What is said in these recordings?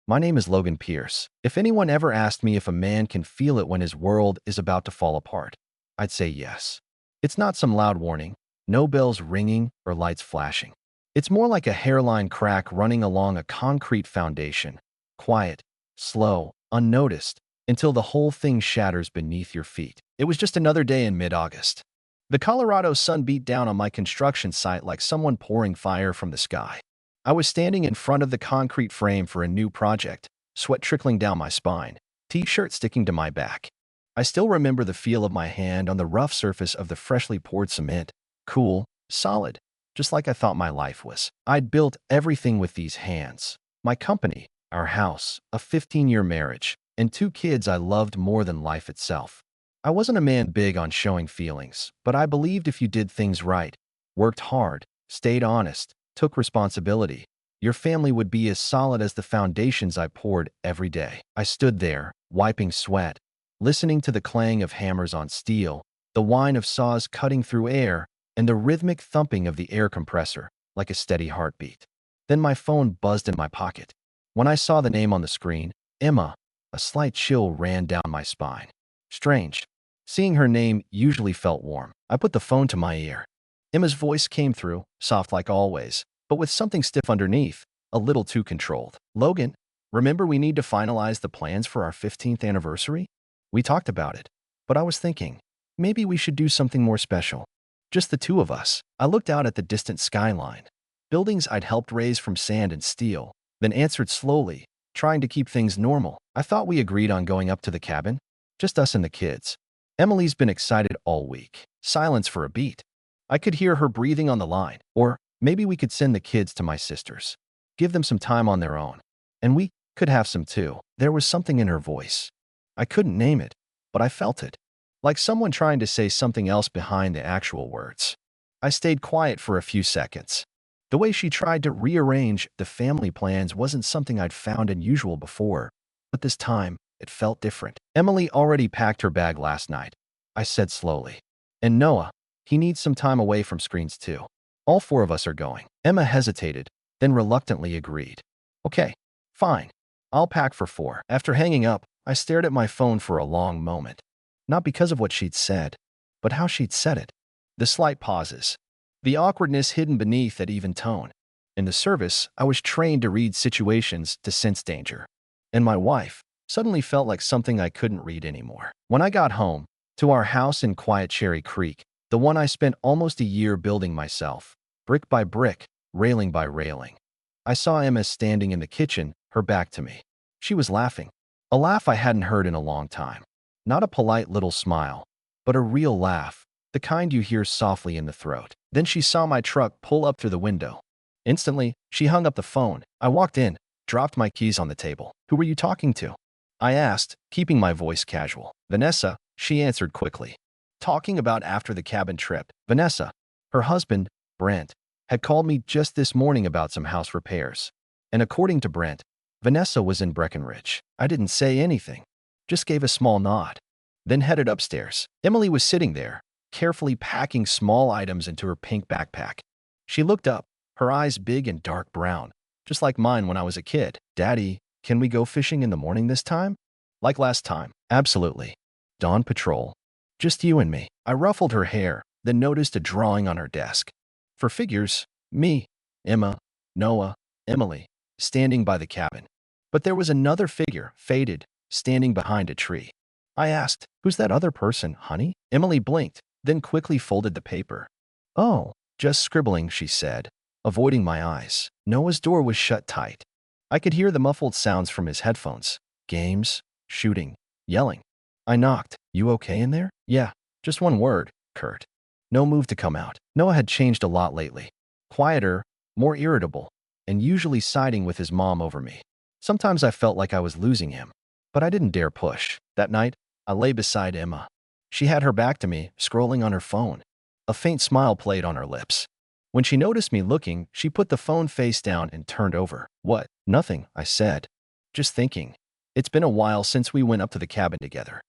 My name is Logan Pierce. If anyone ever asked me if a man can feel it when his world is about to fall apart, I'd say yes. It's not some loud warning, no bells ringing or lights flashing. It's more like a hairline crack running along a concrete foundation, quiet, slow, unnoticed, until the whole thing shatters beneath your feet. It was just another day in mid-August. The Colorado sun beat down on my construction site like someone pouring fire from the sky. I was standing in front of the concrete frame for a new project, sweat trickling down my spine, t-shirt sticking to my back. I still remember the feel of my hand on the rough surface of the freshly poured cement, cool, solid, just like I thought my life was. I'd built everything with these hands. My company, our house, a 15-year marriage, and 2 kids I loved more than life itself. I wasn't a man big on showing feelings, but I believed if you did things right, worked hard, stayed honest, took responsibility, your family would be as solid as the foundations I poured every day. I stood there, wiping sweat, listening to the clang of hammers on steel, the whine of saws cutting through air, and the rhythmic thumping of the air compressor, like a steady heartbeat. Then my phone buzzed in my pocket. When I saw the name on the screen, Emma, a slight chill ran down my spine. Strange. Seeing her name usually felt warm. I put the phone to my ear. Emma's voice came through, soft like always, but with something stiff underneath, a little too controlled. Logan, remember we need to finalize the plans for our 15th anniversary? We talked about it, but I was thinking, maybe we should do something more special. Just the two of us. I looked out at the distant skyline, buildings I'd helped raise from sand and steel, then answered slowly, trying to keep things normal. I thought we agreed on going up to the cabin, just us and the kids. Emily's been excited all week. Silence for a beat. I could hear her breathing on the line. Or maybe we could send the kids to my sister's. Give them some time on their own. And we could have some too. There was something in her voice. I couldn't name it, but I felt it. Like someone trying to say something else behind the actual words. I stayed quiet for a few seconds. The way she tried to rearrange the family plans wasn't something I'd found unusual before, but this time, it felt different. Emily already packed her bag last night, I said slowly. And Noah, he needs some time away from screens too. All 4 of us are going. Emma hesitated, then reluctantly agreed. Okay, fine. I'll pack for 4. After hanging up, I stared at my phone for a long moment. Not because of what she'd said, but how she'd said it. The slight pauses. The awkwardness hidden beneath that even tone. In the service, I was trained to read situations to sense danger. And my wife suddenly felt like something I couldn't read anymore. When I got home, to our house in quiet Cherry Creek, the one I spent almost a year building myself, brick by brick, railing by railing, I saw Emma standing in the kitchen, her back to me. She was laughing. A laugh I hadn't heard in a long time. Not a polite little smile, but a real laugh, the kind you hear softly in the throat. Then she saw my truck pull up through the window. Instantly, she hung up the phone. I walked in, dropped my keys on the table. Who were you talking to? I asked, keeping my voice casual. Vanessa, she answered quickly. Talking about after the cabin trip. Vanessa, her husband, Brent, had called me just this morning about some house repairs. And according to Brent, Vanessa was in Breckenridge. I didn't say anything, just gave a small nod, then headed upstairs. Emily was sitting there, carefully packing small items into her pink backpack. She looked up, her eyes big and dark brown, just like mine when I was a kid. Daddy, can we go fishing in the morning this time? Like last time. Absolutely. Dawn patrol. Just you and me. I ruffled her hair, then noticed a drawing on her desk. For figures, me, Emma, Noah, Emily, standing by the cabin. But there was another figure, faded, standing behind a tree. I asked, who's that other person, honey? Emily blinked, then quickly folded the paper. Oh, just scribbling, she said, avoiding my eyes. Noah's door was shut tight. I could hear the muffled sounds from his headphones. Games, shooting, yelling. I knocked. You okay in there? Yeah, just one word, Kurt. No move to come out. Noah had changed a lot lately. Quieter, more irritable, and usually siding with his mom over me. Sometimes I felt like I was losing him, but I didn't dare push. That night, I lay beside Emma. She had her back to me, scrolling on her phone. A faint smile played on her lips. When she noticed me looking, she put the phone face down and turned over. What? Nothing, I said. Just thinking. It's been a while since we went up to the cabin together.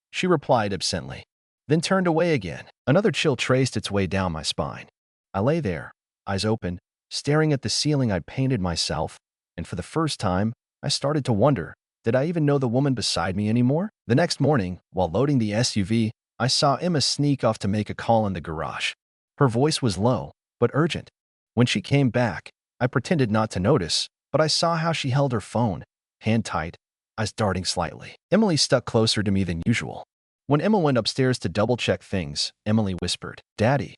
She replied absently, then turned away again. Another chill traced its way down my spine. I lay there, eyes open, staring at the ceiling I'd painted myself, and for the first time, I started to wonder, did I even know the woman beside me anymore? The next morning, while loading the SUV, I saw Emma sneak off to make a call in the garage. Her voice was low, but urgent. When she came back, I pretended not to notice, but I saw how she held her phone, hand tight, eyes darting slightly. Emily stuck closer to me than usual. When Emma went upstairs to double-check things, Emily whispered, "Daddy,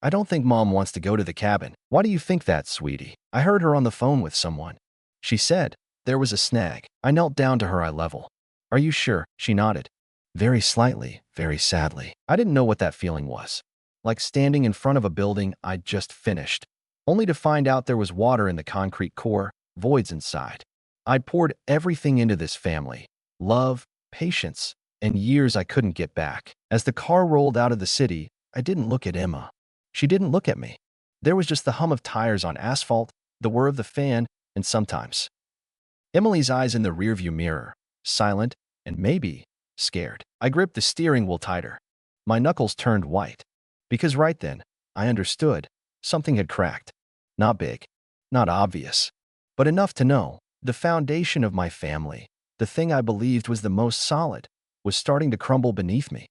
I don't think Mom wants to go to the cabin." "Why do you think that, sweetie?" "I heard her on the phone with someone," she said. There was a snag. I knelt down to her eye level. "Are you sure?" She nodded. Very slightly, very sadly. I didn't know what that feeling was. Like standing in front of a building I'd just finished, only to find out there was water in the concrete core, voids inside. I'd poured everything into this family. Love, patience, and years I couldn't get back. As the car rolled out of the city, I didn't look at Emma. She didn't look at me. There was just the hum of tires on asphalt, the whir of the fan, and sometimes Emily's eyes in the rearview mirror, silent and maybe scared. I gripped the steering wheel tighter. My knuckles turned white. Because right then, I understood. Something had cracked. Not big, not obvious, but enough to know. The foundation of my family, the thing I believed was the most solid, was starting to crumble beneath me.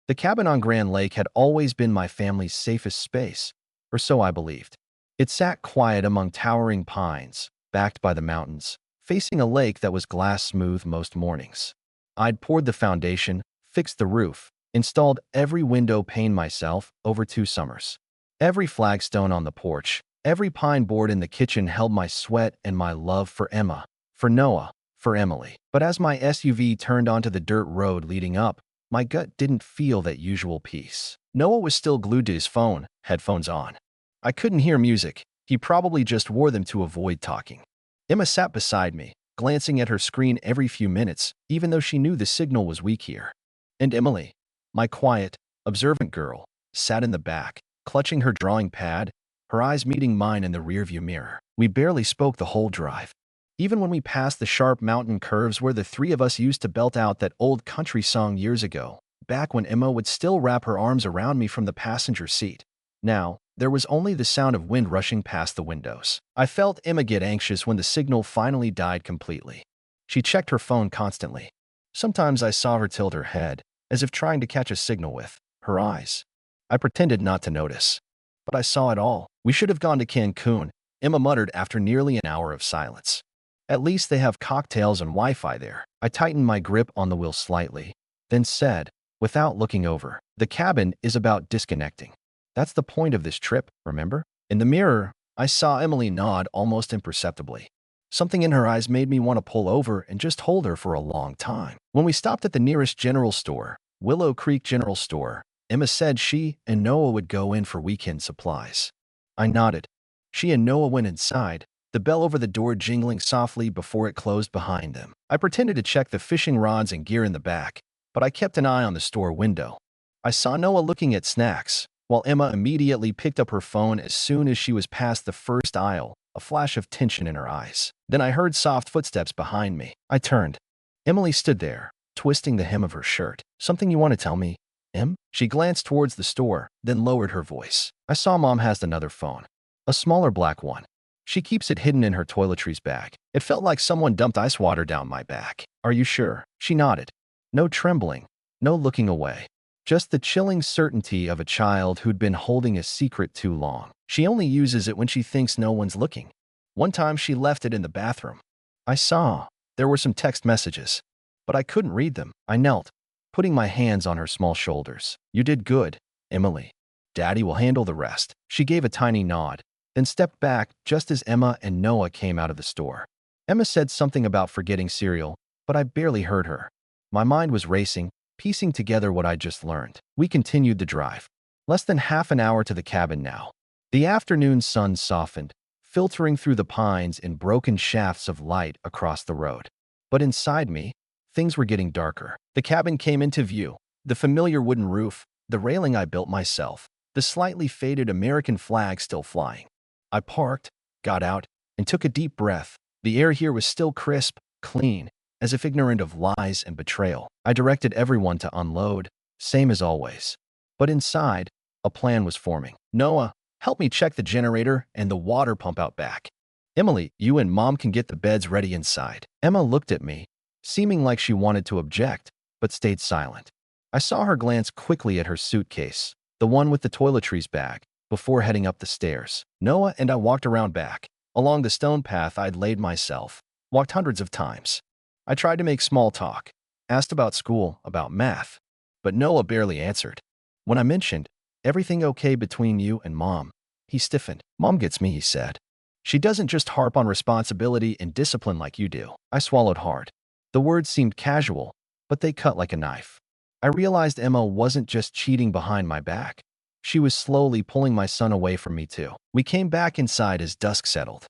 The cabin on Grand Lake had always been my family's safest space, or so I believed. It sat quiet among towering pines, backed by the mountains, facing a lake that was glass-smooth most mornings. I'd poured the foundation, fixed the roof, installed every window pane myself over 2 summers. Every flagstone on the porch, every pine board in the kitchen held my sweat and my love for Emma, for Noah, for Emily. But as my SUV turned onto the dirt road leading up, my gut didn't feel that usual peace. Noah was still glued to his phone, headphones on. I couldn't hear music. He probably just wore them to avoid talking. Emma sat beside me, glancing at her screen every few minutes, even though she knew the signal was weak here. And Emily, my quiet, observant girl, sat in the back, clutching her drawing pad, her eyes meeting mine in the rearview mirror. We barely spoke the whole drive. Even when we passed the sharp mountain curves where the three of us used to belt out that old country song years ago, back when Emma would still wrap her arms around me from the passenger seat. Now, there was only the sound of wind rushing past the windows. I felt Emma get anxious when the signal finally died completely. She checked her phone constantly. Sometimes I saw her tilt her head, as if trying to catch a signal with her eyes. I pretended not to notice. But I saw it all. "We should have gone to Cancun," Emma muttered after nearly an hour of silence. "At least they have cocktails and Wi-Fi there." I tightened my grip on the wheel slightly, then said, without looking over, "The cabin is about disconnecting. That's the point of this trip, remember?" In the mirror, I saw Emily nod almost imperceptibly. Something in her eyes made me want to pull over and just hold her for a long time. When we stopped at the nearest general store, Willow Creek General Store, Emma said she and Noah would go in for weekend supplies. I nodded. She and Noah went inside, the bell over the door jingling softly before it closed behind them. I pretended to check the fishing rods and gear in the back, but I kept an eye on the store window. I saw Noah looking at snacks, while Emma immediately picked up her phone as soon as she was past the first aisle, a flash of tension in her eyes. Then I heard soft footsteps behind me. I turned. Emily stood there, twisting the hem of her shirt. "Something you want to tell me, Em?" She glanced towards the store, then lowered her voice. "I saw Mom has another phone. A smaller black one. She keeps it hidden in her toiletries bag." It felt like someone dumped ice water down my back. "Are you sure?" She nodded. No trembling, no looking away. Just the chilling certainty of a child who'd been holding a secret too long. "She only uses it when she thinks no one's looking. One time she left it in the bathroom." I saw. There were some text messages, but I couldn't read them. I knelt, putting my hands on her small shoulders. "You did good, Emily. Daddy will handle the rest." She gave a tiny nod, then stepped back just as Emma and Noah came out of the store. Emma said something about forgetting cereal, but I barely heard her. My mind was racing, piecing together what I'd just learned. We continued the drive. Less than half an hour to the cabin now. The afternoon sun softened, filtering through the pines in broken shafts of light across the road. But inside me, things were getting darker. The cabin came into view. The familiar wooden roof, the railing I built myself, the slightly faded American flag still flying. I parked, got out, and took a deep breath. The air here was still crisp, clean, as if ignorant of lies and betrayal. I directed everyone to unload, same as always. But inside, a plan was forming. "Noah, help me check the generator and the water pump out back." Emily, you and Mom can get the beds ready inside. Emma looked at me, seeming like she wanted to object, but stayed silent. I saw her glance quickly at her suitcase, the one with the toiletries bag, before heading up the stairs. Noah and I walked around back, along the stone path I'd laid myself, walked hundreds of times. I tried to make small talk, asked about school, about math, but Noah barely answered. When I mentioned, everything okay between you and Mom, he stiffened. Mom gets me, he said. She doesn't just harp on responsibility and discipline like you do. I swallowed hard. The words seemed casual, but they cut like a knife. I realized Emma wasn't just cheating behind my back. She was slowly pulling my son away from me too. We came back inside as dusk settled.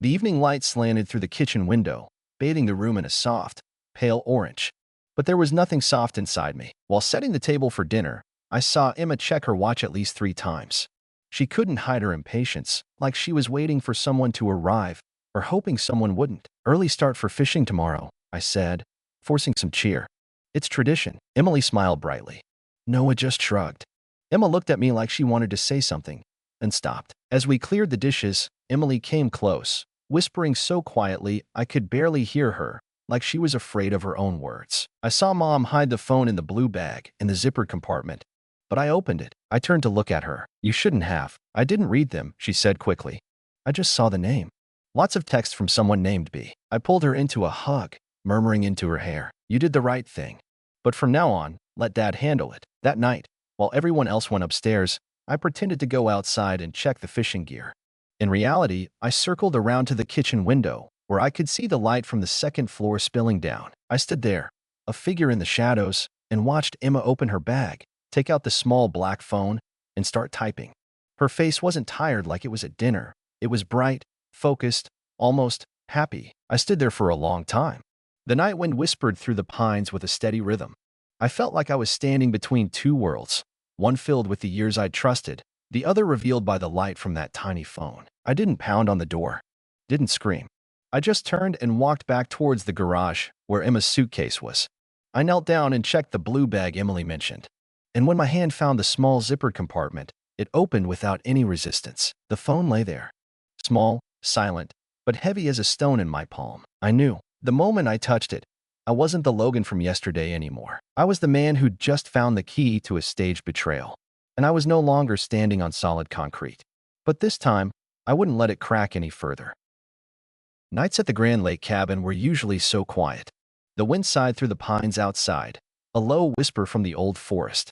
The evening light slanted through the kitchen window, bathing the room in a soft, pale orange. But there was nothing soft inside me. While setting the table for dinner, I saw Emma check her watch at least 3 times. She couldn't hide her impatience, like she was waiting for someone to arrive or hoping someone wouldn't. Early start for fishing tomorrow, I said, forcing some cheer. It's tradition. Emily smiled brightly. Noah just shrugged. Emma looked at me like she wanted to say something, and stopped. As we cleared the dishes, Emily came close, whispering so quietly I could barely hear her, like she was afraid of her own words. I saw Mom hide the phone in the blue bag in the zippered compartment, but I opened it. I turned to look at her. You shouldn't have. I didn't read them, she said quickly. I just saw the name. Lots of text from someone named B. I pulled her into a hug, murmuring into her hair. You did the right thing. But from now on, let Dad handle it. That night, while everyone else went upstairs, I pretended to go outside and check the fishing gear. In reality, I circled around to the kitchen window, where I could see the light from the second floor spilling down. I stood there, a figure in the shadows, and watched Emma open her bag, take out the small black phone, and start typing. Her face wasn't tired like it was at dinner. It was bright, focused, almost happy. I stood there for a long time. The night wind whispered through the pines with a steady rhythm. I felt like I was standing between 2 worlds, one filled with the years I'd trusted, the other revealed by the light from that tiny phone. I didn't pound on the door, didn't scream. I just turned and walked back towards the garage where Emma's suitcase was. I knelt down and checked the blue bag Emily mentioned. And when my hand found the small zippered compartment, it opened without any resistance. The phone lay there, small, silent, but heavy as a stone in my palm. I knew, the moment I touched it, I wasn't the Logan from yesterday anymore. I was the man who'd just found the key to a staged betrayal. And I was no longer standing on solid concrete. But this time, I wouldn't let it crack any further. Nights at the Grand Lake cabin were usually so quiet. The wind sighed through the pines outside, a low whisper from the old forest.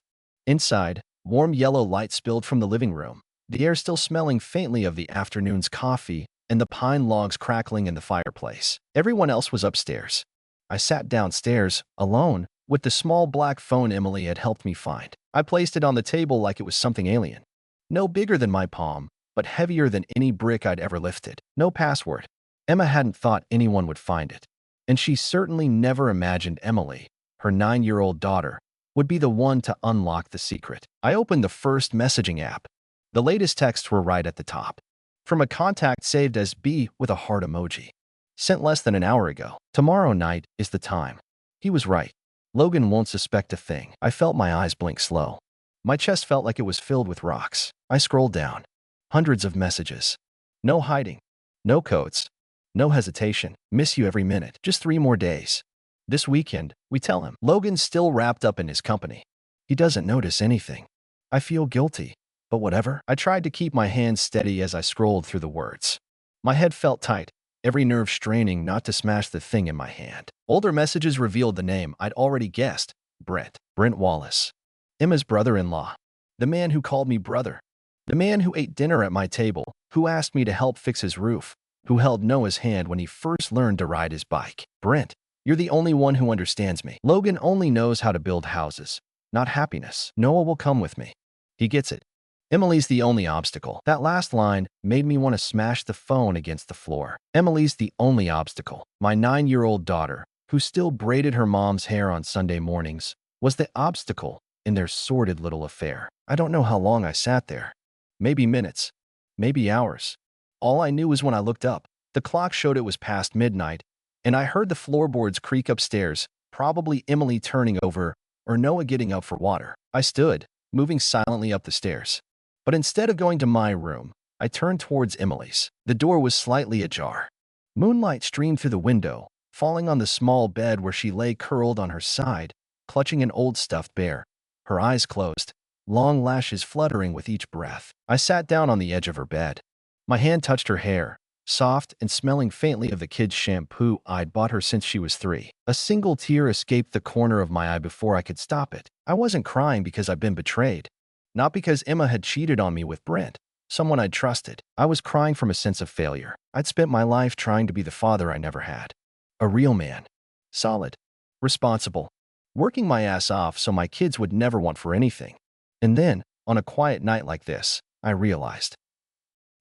Inside, warm yellow light spilled from the living room, the air still smelling faintly of the afternoon's coffee and the pine logs crackling in the fireplace. Everyone else was upstairs. I sat downstairs, alone, with the small black phone Emily had helped me find. I placed it on the table like it was something alien. No bigger than my palm, but heavier than any brick I'd ever lifted. No password. Emma hadn't thought anyone would find it. And she certainly never imagined Emily, her 9-year-old daughter, would be the one to unlock the secret. I opened the first messaging app. The latest texts were right at the top. From a contact saved as B with a heart emoji. Sent less than an hour ago. Tomorrow night is the time. He was right. Logan won't suspect a thing. I felt my eyes blink slow. My chest felt like it was filled with rocks. I scrolled down. Hundreds of messages. No hiding. No codes. No hesitation. Miss you every minute. Just 3 more days. This weekend, we tell him. Logan's still wrapped up in his company. He doesn't notice anything. I feel guilty, but whatever. I tried to keep my hands steady as I scrolled through the words. My head felt tight, every nerve straining not to smash the thing in my hand. Older messages revealed the name I'd already guessed. Brent Wallace. Emma's brother-in-law. The man who called me brother. The man who ate dinner at my table, who asked me to help fix his roof, who held Noah's hand when he first learned to ride his bike. Brent, you're the only one who understands me. Logan only knows how to build houses, not happiness. Noah will come with me. He gets it. Emily's the only obstacle. That last line made me want to smash the phone against the floor. Emily's the only obstacle. My 9-year-old daughter, who still braided her mom's hair on Sunday mornings, was the obstacle in their sordid little affair. I don't know how long I sat there. Maybe minutes. Maybe hours. All I knew was when I looked up, the clock showed it was past midnight, and I heard the floorboards creak upstairs, probably Emily turning over or Noah getting up for water. I stood, moving silently up the stairs. But instead of going to my room, I turned towards Emily's. The door was slightly ajar. Moonlight streamed through the window, falling on the small bed where she lay curled on her side, clutching an old stuffed bear, her eyes closed, long lashes fluttering with each breath. I sat down on the edge of her bed. My hand touched her hair, soft and smelling faintly of the kid's shampoo I'd bought her since she was 3. A single tear escaped the corner of my eye before I could stop it. I wasn't crying because I'd been betrayed. Not because Emma had cheated on me with Brent, someone I'd trusted. I was crying from a sense of failure. I'd spent my life trying to be the father I never had. A real man. Solid. Responsible. Working my ass off so my kids would never want for anything. And then, on a quiet night like this, I realized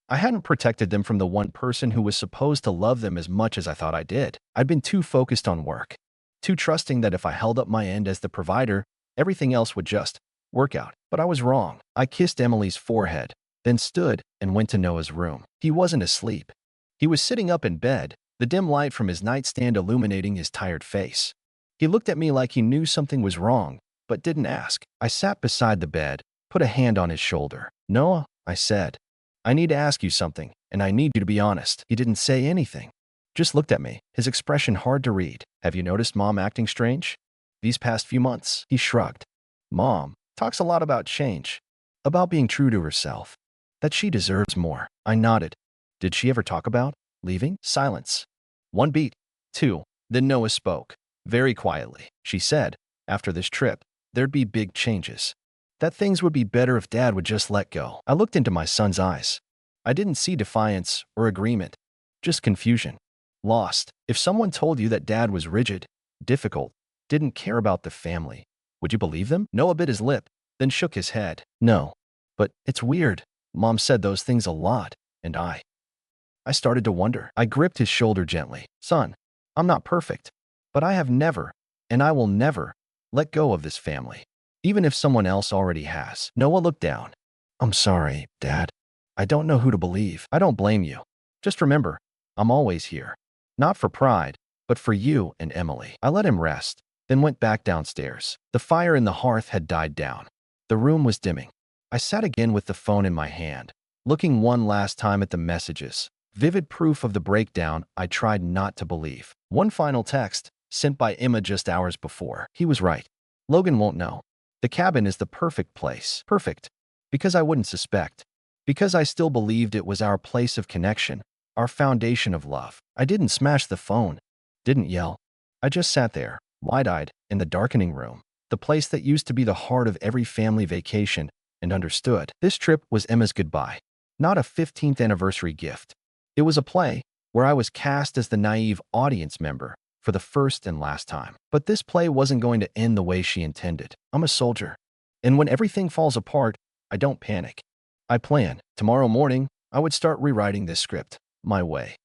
I hadn't protected them from the one person who was supposed to love them as much as I thought I did. I'd been too focused on work, too trusting that if I held up my end as the provider, everything else would just work out. But I was wrong. I kissed Emily's forehead, then stood and went to Noah's room. He wasn't asleep. He was sitting up in bed, the dim light from his nightstand illuminating his tired face. He looked at me like he knew something was wrong, but didn't ask. I sat beside the bed, put a hand on his shoulder. "Noah," I said, "I need to ask you something, and I need you to be honest." He didn't say anything. Just looked at me, his expression hard to read. "Have you noticed Mom acting strange these past few months?" He shrugged. "Mom talks a lot about change, about being true to herself, that she deserves more." I nodded. "Did she ever talk about leaving?" Silence. One beat. Two. Then Noah spoke, very quietly. She said, after this trip, there'd be big changes. That things would be better if Dad would just let go. I looked into my son's eyes. I didn't see defiance or agreement, just confusion. Lost. If someone told you that Dad was rigid, difficult, didn't care about the family, would you believe them? Noah bit his lip, then shook his head. "No. But it's weird. Mom said those things a lot, and I started to wonder." I gripped his shoulder gently. "Son, I'm not perfect, but I have never, and I will never, let go of this family, even if someone else already has." Noah looked down. "I'm sorry, Dad. I don't know who to believe." "I don't blame you. Just remember, I'm always here. Not for pride, but for you and Emily." I let him rest, then went back downstairs. The fire in the hearth had died down. The room was dimming. I sat again with the phone in my hand, looking one last time at the messages. Vivid proof of the breakdown I tried not to believe. One final text, sent by Emma just hours before. He was right. Logan won't know. The cabin is the perfect place. Perfect. Because I wouldn't suspect. Because I still believed it was our place of connection, our foundation of love. I didn't smash the phone. Didn't yell. I just sat there, wide-eyed, in the darkening room. The place that used to be the heart of every family vacation, and understood. This trip was Emma's goodbye. Not a 15th anniversary gift. It was a play where I was cast as the naive audience member for the first and last time. But this play wasn't going to end the way she intended. I'm a soldier. And when everything falls apart, I don't panic. I plan. Tomorrow morning, I would start rewriting this script my way.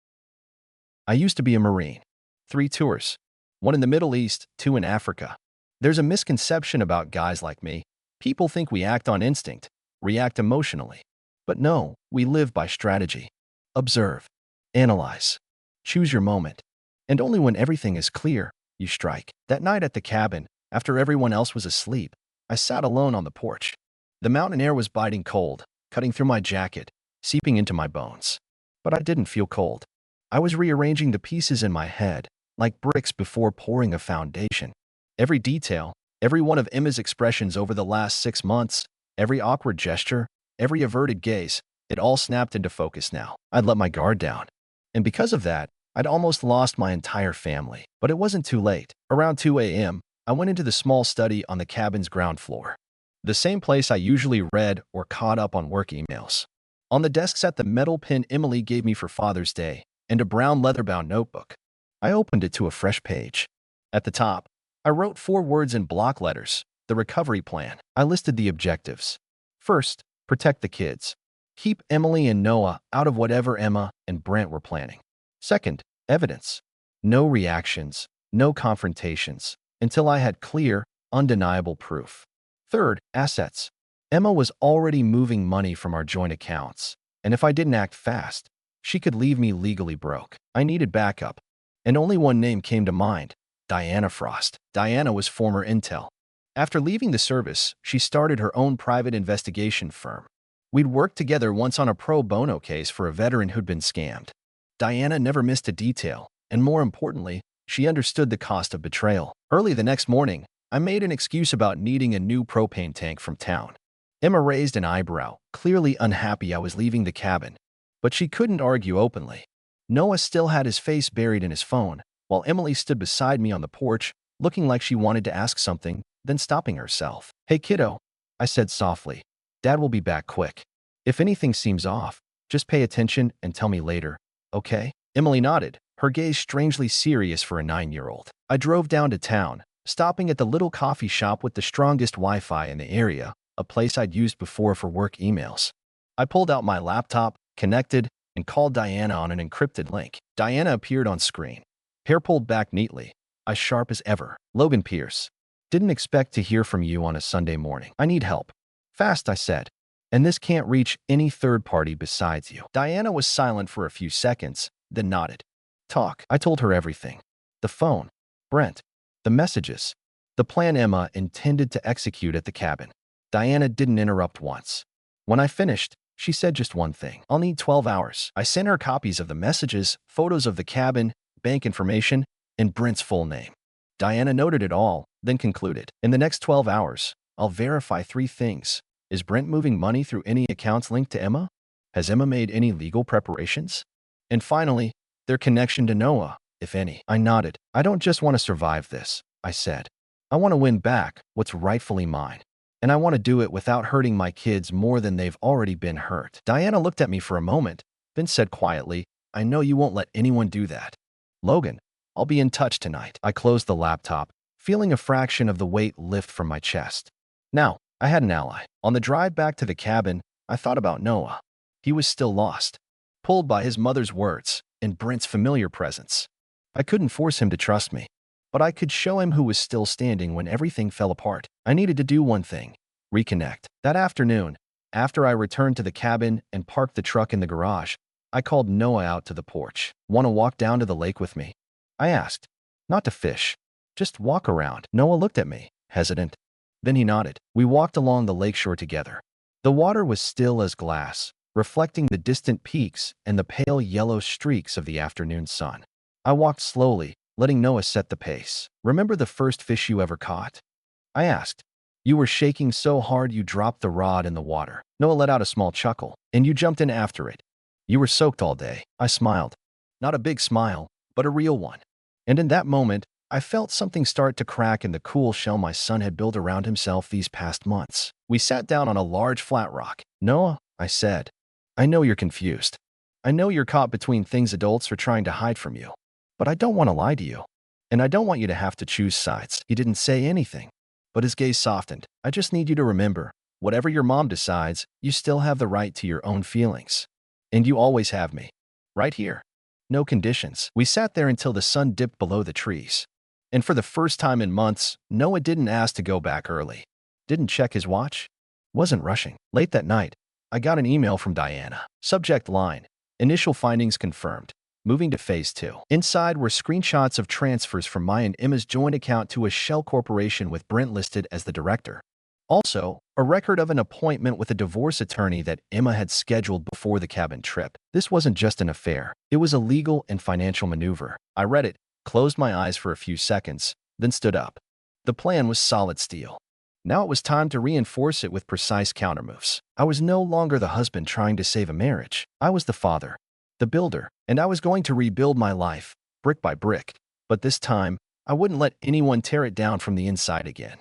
I used to be a Marine. 3 tours. 1 in the Middle East, 2 in Africa. There's a misconception about guys like me. People think we act on instinct, react emotionally. But no, we live by strategy. Observe. Analyze. Choose your moment. And only when everything is clear, you strike. That night at the cabin, after everyone else was asleep, I sat alone on the porch. The mountain air was biting cold, cutting through my jacket, seeping into my bones. But I didn't feel cold. I was rearranging the pieces in my head, like bricks before pouring a foundation. Every detail, every one of Emma's expressions over the last 6 months, every awkward gesture, every averted gaze, it all snapped into focus now. I'd let my guard down. And because of that, I'd almost lost my entire family. But it wasn't too late. Around 2 a.m., I went into the small study on the cabin's ground floor. The same place I usually read or caught up on work emails. On the desk sat the metal pen Emily gave me for Father's Day and a brown leather-bound notebook. I opened it to a fresh page. At the top, I wrote 4 words in block letters: the recovery plan. I listed the objectives. First, protect the kids. Keep Emily and Noah out of whatever Emma and Brent were planning. Second, evidence. No reactions, no confrontations, until I had clear, undeniable proof. Third, assets. Emma was already moving money from our joint accounts, and if I didn't act fast, she could leave me legally broke. I needed backup, and only one name came to mind: Diana Frost. Diana was former Intel. After leaving the service, she started her own private investigation firm. We'd worked together once on a pro bono case for a veteran who'd been scammed. Diana never missed a detail, and more importantly, she understood the cost of betrayal. Early the next morning, I made an excuse about needing a new propane tank from town. Emma raised an eyebrow, clearly unhappy I was leaving the cabin, but she couldn't argue openly. Noah still had his face buried in his phone, while Emily stood beside me on the porch, looking like she wanted to ask something, then stopping herself. "Hey kiddo," I said softly. "Dad will be back quick. If anything seems off, just pay attention and tell me later, okay?" Emily nodded, her gaze strangely serious for a 9-year-old. I drove down to town, stopping at the little coffee shop with the strongest Wi-Fi in the area, a place I'd used before for work emails. I pulled out my laptop, connected, and called Diana on an encrypted link. Diana appeared on screen, hair pulled back neatly, as sharp as ever. "Logan Pierce. Didn't expect to hear from you on a Sunday morning. I need help. Fast," I said. "And this can't reach any third party besides you." Diana was silent for a few seconds, then nodded. "Talk." I told her everything. The phone, Brent, the messages, the plan Emma intended to execute at the cabin. Diana didn't interrupt once. When I finished, she said just one thing: "I'll need 12 hours. I sent her copies of the messages, photos of the cabin, bank information, and Brent's full name. Diana noted it all, then concluded, "In the next 12 hours, I'll verify 3 things. Is Brent moving money through any accounts linked to Emma? Has Emma made any legal preparations? And finally, their connection to Noah, if any." I nodded. "I don't just want to survive this," I said. "I want to win back what's rightfully mine. And I want to do it without hurting my kids more than they've already been hurt." Diana looked at me for a moment, then said quietly, "I know you won't let anyone do that. Logan, I'll be in touch tonight." I closed the laptop, feeling a fraction of the weight lift from my chest. Now, I had an ally. On the drive back to the cabin, I thought about Noah. He was still lost, pulled by his mother's words and Brent's familiar presence. I couldn't force him to trust me, but I could show him who was still standing when everything fell apart. I needed to do one thing: reconnect. That afternoon, after I returned to the cabin and parked the truck in the garage, I called Noah out to the porch. "Want to walk down to the lake with me?" I asked. "Not to fish, just walk around." Noah looked at me, hesitant. Then he nodded. We walked along the lakeshore together. The water was still as glass, reflecting the distant peaks and the pale yellow streaks of the afternoon sun. I walked slowly, letting Noah set the pace. "Remember the first fish you ever caught?" I asked. "You were shaking so hard you dropped the rod in the water." Noah let out a small chuckle. "And you jumped in after it. You were soaked all day." I smiled. Not a big smile, but a real one. And in that moment, I felt something start to crack in the cool shell my son had built around himself these past months. We sat down on a large flat rock. "Noah," I said, "I know you're confused. I know you're caught between things adults are trying to hide from you. But I don't want to lie to you. And I don't want you to have to choose sides." He didn't say anything, but his gaze softened. "I just need you to remember, whatever your mom decides, you still have the right to your own feelings. And you always have me. Right here. No conditions." We sat there until the sun dipped below the trees. And for the first time in months, Noah didn't ask to go back early. Didn't check his watch. Wasn't rushing. Late that night, I got an email from Diana. Subject line: "Initial findings confirmed. Moving to phase 2. Inside were screenshots of transfers from my and Emma's joint account to a shell corporation with Brent listed as the director. Also, a record of an appointment with a divorce attorney that Emma had scheduled before the cabin trip. This wasn't just an affair. It was a legal and financial maneuver. I read it, closed my eyes for a few seconds, then stood up. The plan was solid steel. Now it was time to reinforce it with precise countermoves. I was no longer the husband trying to save a marriage. I was the father, the builder, and I was going to rebuild my life, brick by brick. But this time, I wouldn't let anyone tear it down from the inside again.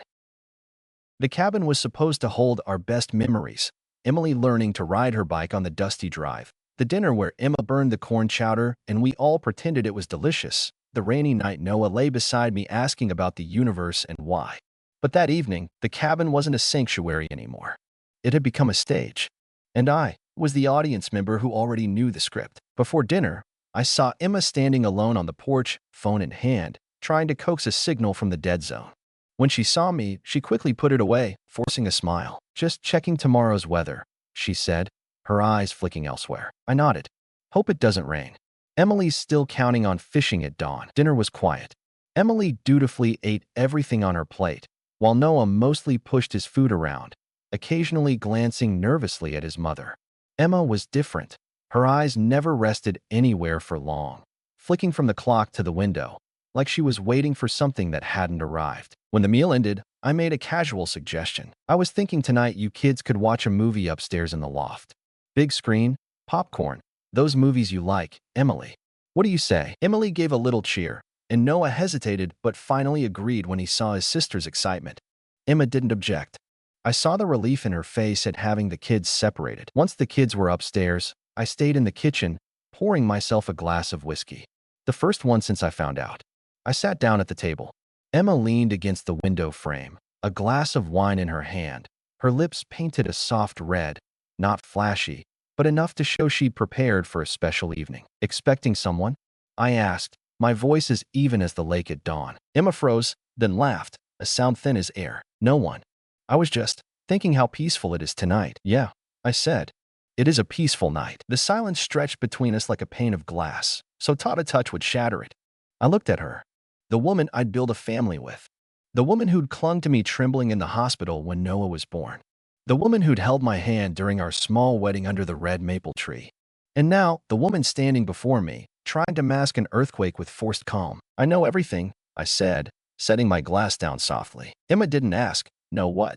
The cabin was supposed to hold our best memories: Emily learning to ride her bike on the dusty drive, the dinner where Emma burned the corn chowder and we all pretended it was delicious, the rainy night Noah lay beside me asking about the universe and why. But that evening, the cabin wasn't a sanctuary anymore. It had become a stage. And I was the audience member who already knew the script. Before dinner, I saw Emma standing alone on the porch, phone in hand, trying to coax a signal from the dead zone. When she saw me, she quickly put it away, forcing a smile. "Just checking tomorrow's weather," she said, her eyes flicking elsewhere. I nodded. "Hope it doesn't rain." Emily's still counting on fishing at dawn. Dinner was quiet. Emily dutifully ate everything on her plate, while Noah mostly pushed his food around, occasionally glancing nervously at his mother. Emma was different. Her eyes never rested anywhere for long, flicking from the clock to the window, like she was waiting for something that hadn't arrived. When the meal ended, I made a casual suggestion. I was thinking tonight you kids could watch a movie upstairs in the loft. Big screen, popcorn, those movies you like, Emily. What do you say? Emily gave a little cheer, and Noah hesitated but finally agreed when he saw his sister's excitement. Emma didn't object. I saw the relief in her face at having the kids separated. Once the kids were upstairs, I stayed in the kitchen, pouring myself a glass of whiskey. The first one since I found out. I sat down at the table. Emma leaned against the window frame, a glass of wine in her hand. Her lips painted a soft red, not flashy, but enough to show she'd prepared for a special evening. Expecting someone? I asked, my voice as even as the lake at dawn. Emma froze, then laughed, a sound thin as air. No one. I was just thinking how peaceful it is tonight. Yeah, I said. It is a peaceful night. The silence stretched between us like a pane of glass, so taut a touch would shatter it. I looked at her. The woman I'd built a family with. The woman who'd clung to me trembling in the hospital when Noah was born. The woman who'd held my hand during our small wedding under the red maple tree. And now, the woman standing before me, trying to mask an earthquake with forced calm. I know everything, I said, setting my glass down softly. Emma didn't ask, know what?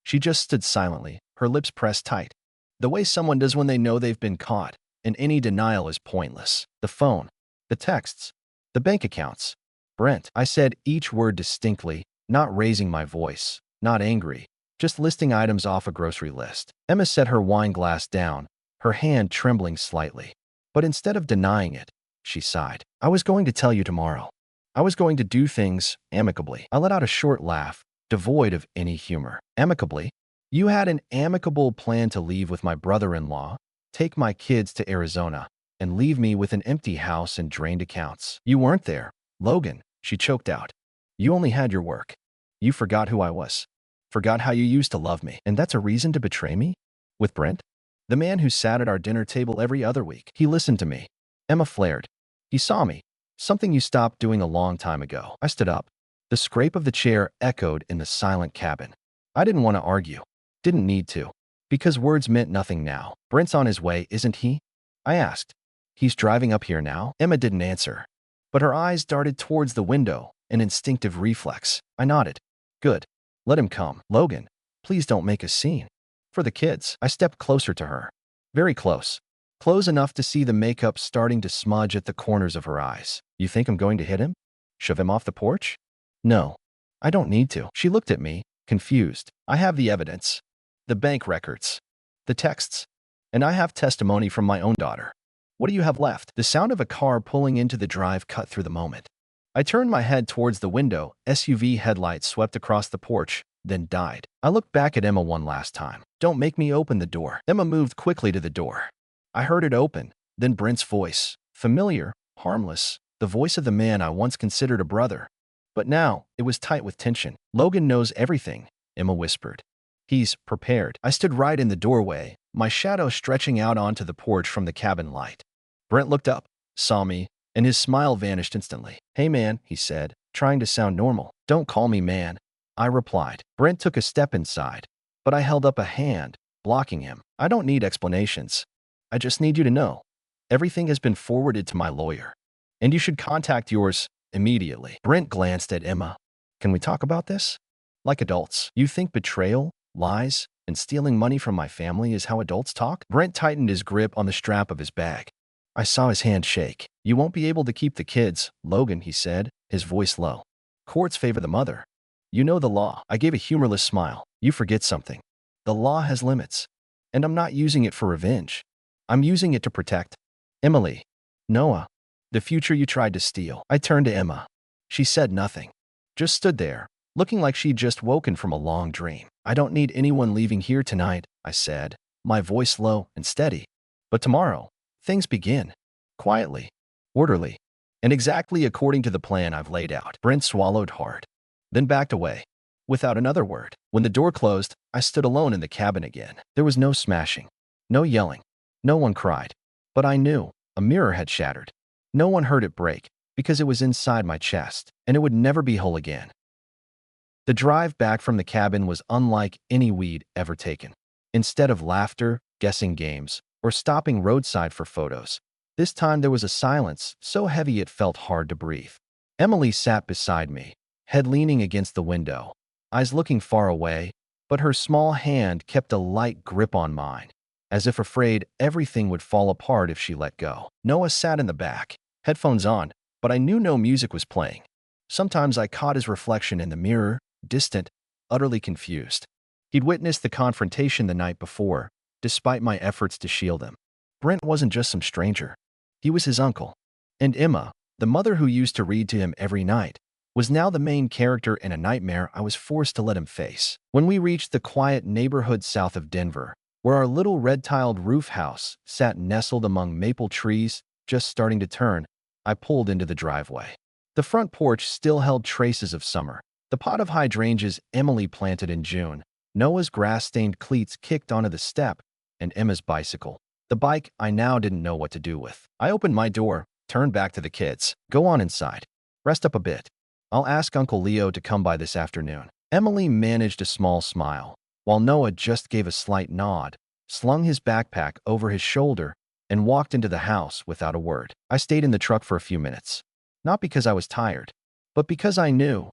She just stood silently, her lips pressed tight. The way someone does when they know they've been caught, and any denial is pointless. The phone, the texts, the bank accounts. Brent, I said each word distinctly, not raising my voice, not angry, just listing items off a grocery list. Emma set her wine glass down, her hand trembling slightly. But instead of denying it, she sighed. I was going to tell you tomorrow. I was going to do things amicably. I let out a short laugh, devoid of any humor. Amicably? You had an amicable plan to leave with my brother-in-law, take my kids to Arizona, and leave me with an empty house and drained accounts. You weren't there, Logan, she choked out. You only had your work. You forgot who I was. Forgot how you used to love me. And that's a reason to betray me? With Brent? The man who sat at our dinner table every other week. He listened to me. Emma flared. He saw me. Something you stopped doing a long time ago. I stood up. The scrape of the chair echoed in the silent cabin. I didn't want to argue. Didn't need to. Because words meant nothing now. Brent's on his way, isn't he? I asked. He's driving up here now? Emma didn't answer. But her eyes darted towards the window, an instinctive reflex. I nodded. Good. Let him come. Logan, please don't make a scene. For the kids. I stepped closer to her. Very close. Close enough to see the makeup starting to smudge at the corners of her eyes. You think I'm going to hit him? Shove him off the porch? No. I don't need to. She looked at me, confused. I have the evidence. The bank records. The texts. And I have testimony from my own daughter. What do you have left? The sound of a car pulling into the drive cut through the moment. I turned my head towards the window. SUV headlights swept across the porch, then died. I looked back at Emma one last time. Don't make me open the door. Emma moved quickly to the door. I heard it open, then Brent's voice. Familiar, harmless, the voice of the man I once considered a brother. But now, it was tight with tension. Logan knows everything, Emma whispered. He's prepared. I stood right in the doorway, my shadow stretching out onto the porch from the cabin light. Brent looked up, saw me, and his smile vanished instantly. Hey man, he said, trying to sound normal. Don't call me man, I replied. Brent took a step inside, but I held up a hand, blocking him. I don't need explanations. I just need you to know. Everything has been forwarded to my lawyer, and you should contact yours immediately. Brent glanced at Emma. Can we talk about this? Like adults. You think betrayal, lies, and stealing money from my family is how adults talk? Brent tightened his grip on the strap of his bag. I saw his hand shake. You won't be able to keep the kids, Logan, he said, his voice low. Courts favor the mother. You know the law. I gave a humorless smile. You forget something. The law has limits, and I'm not using it for revenge. I'm using it to protect Emily, Noah, the future you tried to steal. I turned to Emma. She said nothing, just stood there, looking like she'd just woken from a long dream. I don't need anyone leaving here tonight, I said, my voice low and steady. But tomorrow, things begin. Quietly, orderly, and exactly according to the plan I've laid out. Brent swallowed hard, then backed away, without another word. When the door closed, I stood alone in the cabin again. There was no smashing, no yelling. No one cried. But I knew a mirror had shattered. No one heard it break, because it was inside my chest, and it would never be whole again. The drive back from the cabin was unlike any we'd ever taken. Instead of laughter, guessing games, or stopping roadside for photos, this time there was a silence so heavy it felt hard to breathe. Emily sat beside me, head leaning against the window, eyes looking far away, but her small hand kept a light grip on mine, as if afraid everything would fall apart if she let go. Noah sat in the back, headphones on, but I knew no music was playing. Sometimes I caught his reflection in the mirror, distant, utterly confused. He'd witnessed the confrontation the night before, despite my efforts to shield him. Brent wasn't just some stranger. He was his uncle. And Emma, the mother who used to read to him every night, was now the main character in a nightmare I was forced to let him face. When we reached the quiet neighborhood south of Denver, where our little red-tiled roof house sat nestled among maple trees just starting to turn, I pulled into the driveway. The front porch still held traces of summer. The pot of hydrangeas Emily planted in June, Noah's grass-stained cleats kicked onto the step, and Emma's bicycle. The bike I now didn't know what to do with. I opened my door, turned back to the kids. Go on inside. Rest up a bit. I'll ask Uncle Leo to come by this afternoon. Emily managed a small smile, while Noah just gave a slight nod, slung his backpack over his shoulder, and walked into the house without a word. I stayed in the truck for a few minutes, not because I was tired, but because I knew,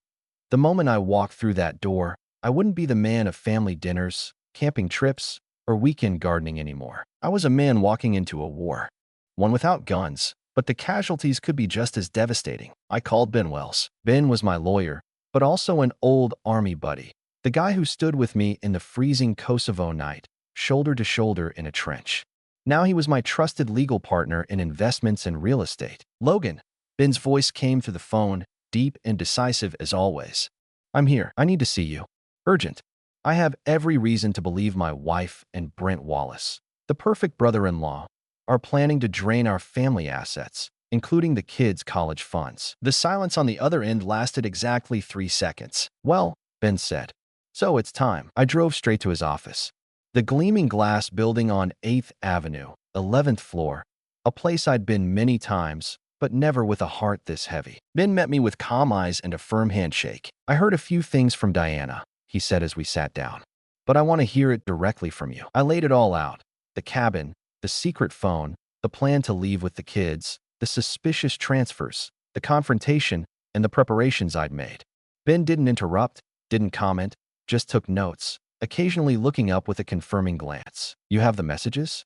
the moment I walked through that door, I wouldn't be the man of family dinners, camping trips, or weekend gardening anymore. I was a man walking into a war, one without guns, but the casualties could be just as devastating. I called Ben Wells. Ben was my lawyer, but also an old army buddy, the guy who stood with me in the freezing Kosovo night, shoulder to shoulder in a trench. Now he was my trusted legal partner in investments and real estate. Logan. Ben's voice came through the phone, deep and decisive as always. I'm here. I need to see you. Urgent. I have every reason to believe my wife and Brent Wallace, the perfect brother-in-law, are planning to drain our family assets, including the kids' college funds. The silence on the other end lasted exactly 3 seconds. Well, Ben said. So it's time. I drove straight to his office. The gleaming glass building on 8th Avenue, 11th floor, a place I'd been many times, but never with a heart this heavy. Ben met me with calm eyes and a firm handshake. I heard a few things from Diana, he said as we sat down, but I want to hear it directly from you. I laid it all out. The cabin, the secret phone, the plan to leave with the kids, the suspicious transfers, the confrontation, and the preparations I'd made. Ben didn't interrupt, didn't comment, just took notes, occasionally looking up with a confirming glance. You have the messages?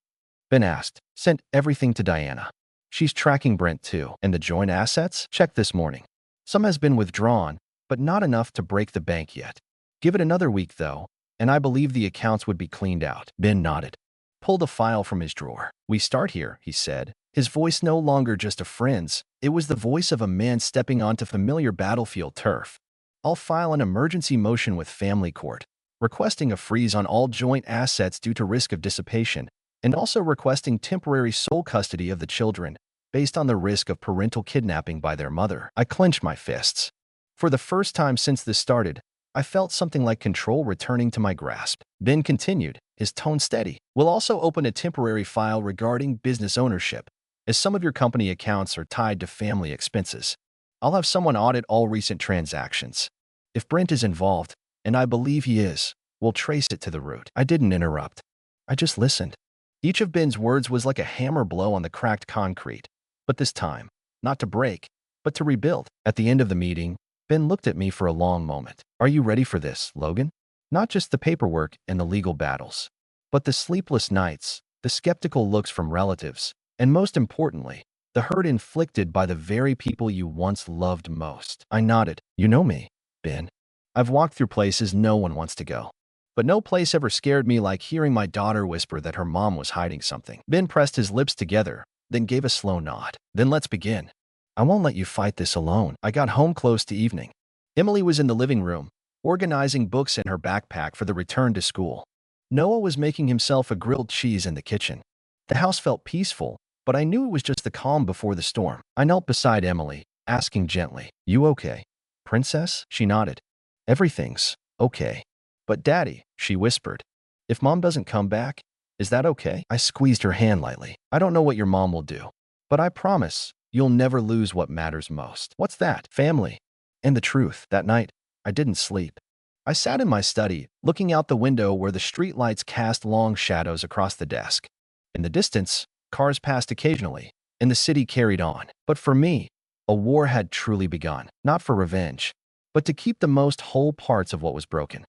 Ben asked. Sent everything to Diana. She's tracking Brent too. And the joint assets? Checked this morning. Some has been withdrawn, but not enough to break the bank yet. Give it another week though, and I believe the accounts would be cleaned out. Ben nodded. Pulled a file from his drawer. We start here, he said. His voice no longer just a friend's. It was the voice of a man stepping onto familiar battlefield turf. I'll file an emergency motion with family court, requesting a freeze on all joint assets due to risk of dissipation, and also requesting temporary sole custody of the children based on the risk of parental kidnapping by their mother. I clenched my fists. For the first time since this started, I felt something like control returning to my grasp. Ben continued, his tone steady. We'll also open a temporary file regarding business ownership, as some of your company accounts are tied to family expenses. I'll have someone audit all recent transactions. If Brent is involved, and I believe he is, we'll trace it to the root. I didn't interrupt. I just listened. Each of Ben's words was like a hammer blow on the cracked concrete. But this time, not to break, but to rebuild. At the end of the meeting, Ben looked at me for a long moment. Are you ready for this, Logan? Not just the paperwork and the legal battles, but the sleepless nights, the skeptical looks from relatives, and most importantly, the hurt inflicted by the very people you once loved most. I nodded. You know me, Ben. I've walked through places no one wants to go. But no place ever scared me like hearing my daughter whisper that her mom was hiding something. Ben pressed his lips together, then gave a slow nod. Then let's begin. I won't let you fight this alone. I got home close to evening. Emily was in the living room, organizing books in her backpack for the return to school. Noah was making himself a grilled cheese in the kitchen. The house felt peaceful, but I knew it was just the calm before the storm. I knelt beside Emily, asking gently, You okay, princess? She nodded. Everything's okay. But Daddy, she whispered, if Mom doesn't come back, is that okay? I squeezed her hand lightly. I don't know what your mom will do, but I promise you'll never lose what matters most. What's that? Family. And the truth. That night, I didn't sleep. I sat in my study, looking out the window where the streetlights cast long shadows across the desk. In the distance, cars passed occasionally, and the city carried on. But for me, a war had truly begun, not for revenge, but to keep the most whole parts of what was broken.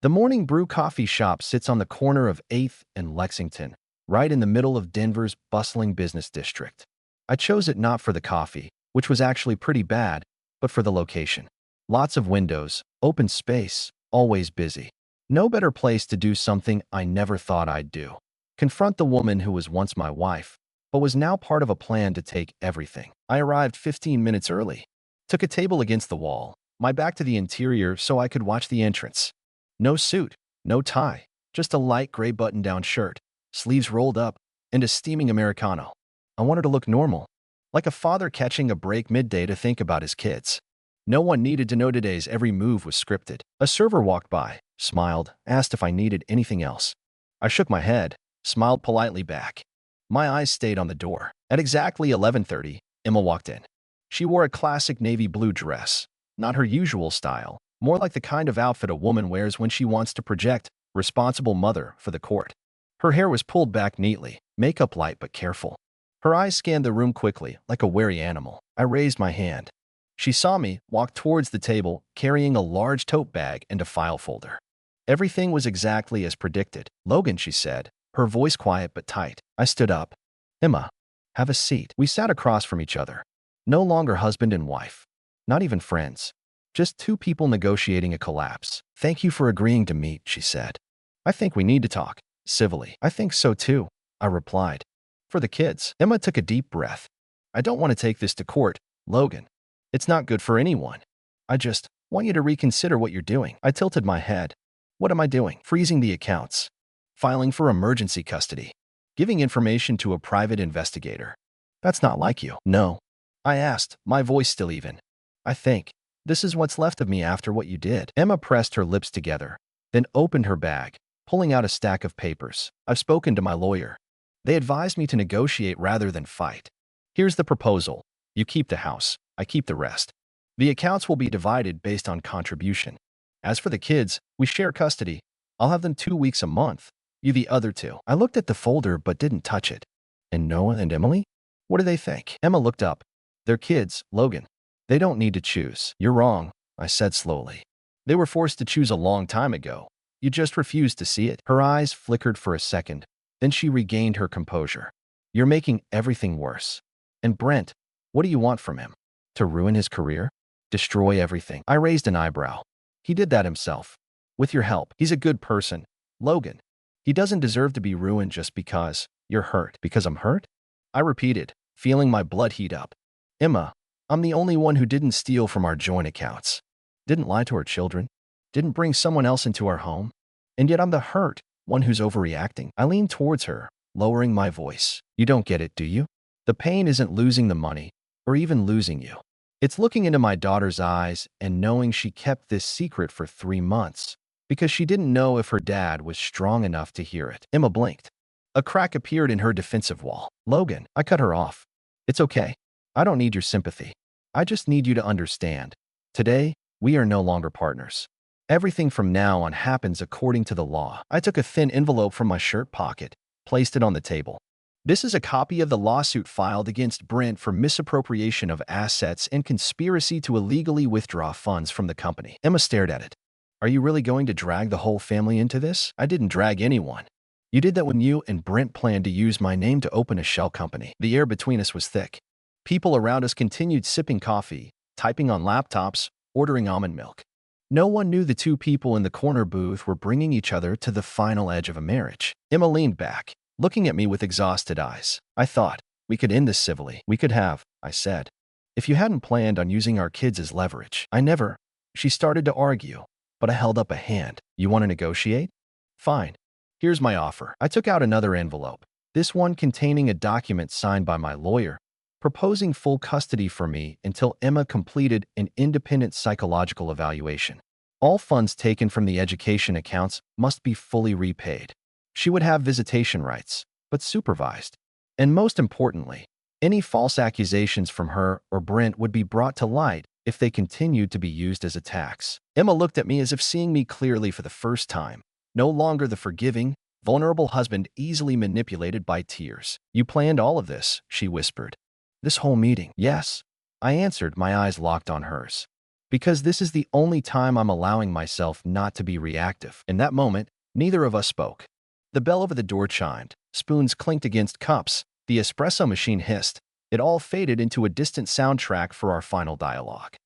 The Morning Brew coffee shop sits on the corner of 8th and Lexington, right in the middle of Denver's bustling business district. I chose it not for the coffee, which was actually pretty bad, but for the location. Lots of windows, open space, always busy. No better place to do something I never thought I'd do. Confront the woman who was once my wife, but was now part of a plan to take everything. I arrived 15 minutes early. Took a table against the wall, my back to the interior so I could watch the entrance. No suit, no tie, just a light gray button-down shirt, sleeves rolled up, and a steaming Americano. I wanted to look normal, like a father catching a break midday to think about his kids. No one needed to know today's every move was scripted. A server walked by, smiled, asked if I needed anything else. I shook my head, smiled politely back. My eyes stayed on the door. At exactly 11:30, Emma walked in. She wore a classic navy blue dress, not her usual style, more like the kind of outfit a woman wears when she wants to project responsible mother for the court. Her hair was pulled back neatly, makeup light but careful. Her eyes scanned the room quickly, like a wary animal. I raised my hand. She saw me, walked towards the table, carrying a large tote bag and a file folder. Everything was exactly as predicted. "Logan," she said, her voice quiet but tight. I stood up. "Emma, have a seat." We sat across from each other. No longer husband and wife. Not even friends. Just two people negotiating a collapse. "Thank you for agreeing to meet," she said. "I think we need to talk. Civilly." "I think so too," I replied. "For the kids." Emma took a deep breath. "I don't want to take this to court, Logan. It's not good for anyone. I just want you to reconsider what you're doing." I tilted my head. "What am I doing?" "Freezing the accounts. Filing for emergency custody. Giving information to a private investigator." "That's not like you." "No." I asked, my voice still even. "I think this is what's left of me after what you did." Emma pressed her lips together, then opened her bag, pulling out a stack of papers. "I've spoken to my lawyer. They advised me to negotiate rather than fight. Here's the proposal. You keep the house. I keep the rest. The accounts will be divided based on contribution. As for the kids, we share custody. I'll have them 2 weeks a month. You the other 2. I looked at the folder but didn't touch it. "And Noah and Emily? What do they think?" Emma looked up. "They're kids, Logan. They don't need to choose." "You're wrong," I said slowly. "They were forced to choose a long time ago. You just refused to see it." Her eyes flickered for a second. Then she regained her composure. "You're making everything worse. And Brent, what do you want from him? To ruin his career? Destroy everything?" I raised an eyebrow. "He did that himself. With your help. He's a good person, Logan. He doesn't deserve to be ruined just because you're hurt." "Because I'm hurt?" I repeated, feeling my blood heat up. "Emma, I'm the only one who didn't steal from our joint accounts. Didn't lie to our children. Didn't bring someone else into our home. And yet I'm the hurt one who's overreacting." I leaned towards her, lowering my voice. "You don't get it, do you? The pain isn't losing the money, or even losing you. It's looking into my daughter's eyes and knowing she kept this secret for 3 months because she didn't know if her dad was strong enough to hear it." Emma blinked. A crack appeared in her defensive wall. "Logan," I cut her off. "It's okay. I don't need your sympathy. I just need you to understand. Today, we are no longer partners. Everything from now on happens according to the law." I took a thin envelope from my shirt pocket, placed it on the table. "This is a copy of the lawsuit filed against Brent for misappropriation of assets and conspiracy to illegally withdraw funds from the company." Emma stared at it. "Are you really going to drag the whole family into this?" "I didn't drag anyone. You did that when you and Brent planned to use my name to open a shell company." The air between us was thick. People around us continued sipping coffee, typing on laptops, ordering almond milk. No one knew the two people in the corner booth were bringing each other to the final edge of a marriage. Emma leaned back, looking at me with exhausted eyes. "I thought we could end this civilly." "We could have," I said, "if you hadn't planned on using our kids as leverage." "I never." She started to argue, but I held up a hand. "You want to negotiate? Fine. Here's my offer." I took out another envelope, this one containing a document signed by my lawyer, proposing full custody for me until Emma completed an independent psychological evaluation. All funds taken from the education accounts must be fully repaid. She would have visitation rights, but supervised. And most importantly, any false accusations from her or Brent would be brought to light if they continued to be used as attacks. Emma looked at me as if seeing me clearly for the first time. No longer the forgiving, vulnerable husband easily manipulated by tears. "You planned all of this," she whispered. "This whole meeting?" "Yes," I answered, my eyes locked on hers. "Because this is the only time I'm allowing myself not to be reactive." In that moment, neither of us spoke. The bell over the door chimed. Spoons clinked against cups. The espresso machine hissed. It all faded into a distant soundtrack for our final dialogue.